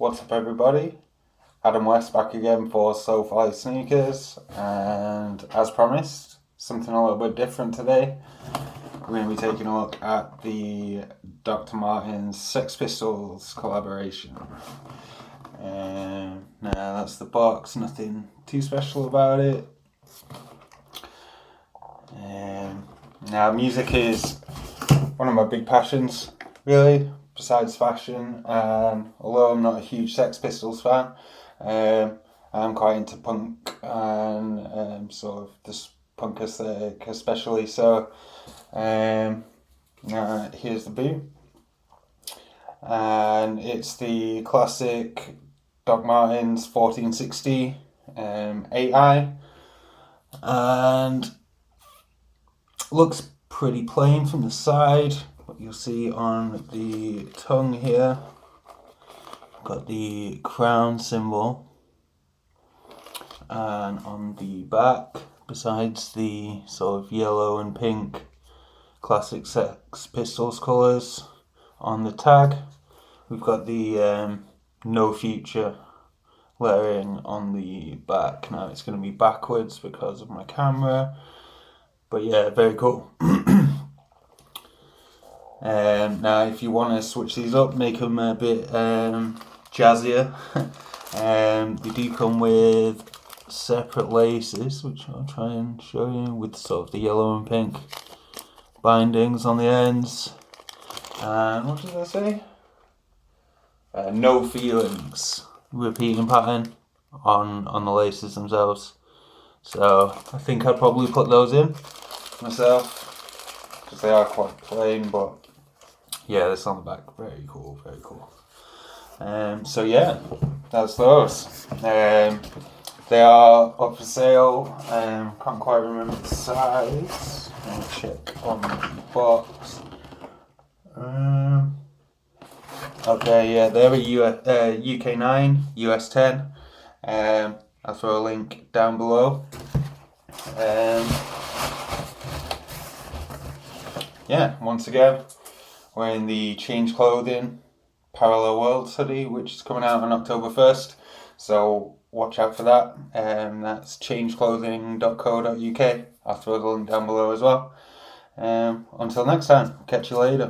What's up everybody? Adam West back again for Soulfly Sneakers, and as promised, something a little bit different today. We're going to be taking a look at the Dr. Martens Sex Pistols collaboration. Now that's the box, nothing too special about it. Now music is one of my big passions, really, besides fashion. Although I'm not a huge Sex Pistols fan, I'm quite into punk and sort of this punk aesthetic especially. So here's the boot, and it's the classic Doc Martens 1460 8i, and looks pretty plain from the side, but you'll see on the tongue here, got the crown symbol, and on the back, besides the sort of yellow and pink classic Sex Pistols colours on the tag, we've got the no future lettering on the back. Now it's going to be backwards because of my camera, but yeah, very cool. Now if you want to switch these up, make them a bit jazzier, they do come with separate laces, which I'll try and show you, with sort of the yellow and pink bindings on the ends. And what did I say? No feelings repeating pattern on the laces themselves. So I think I'd probably put those in myself, because they are quite plain, but yeah, this on the back, very cool, very cool. So yeah, that's those. They are up for sale. Can't quite remember the size. Let me check on the box. Okay, yeah, they're a UK 9, US 10. I'll throw a link down below. Yeah, once again, we're in the Change Clothing Parallel Worlds hoodie, which is coming out on October 1st. So watch out for that. That's changeclothing.co.uk. I'll throw the link down below as well. Until next time, catch you later.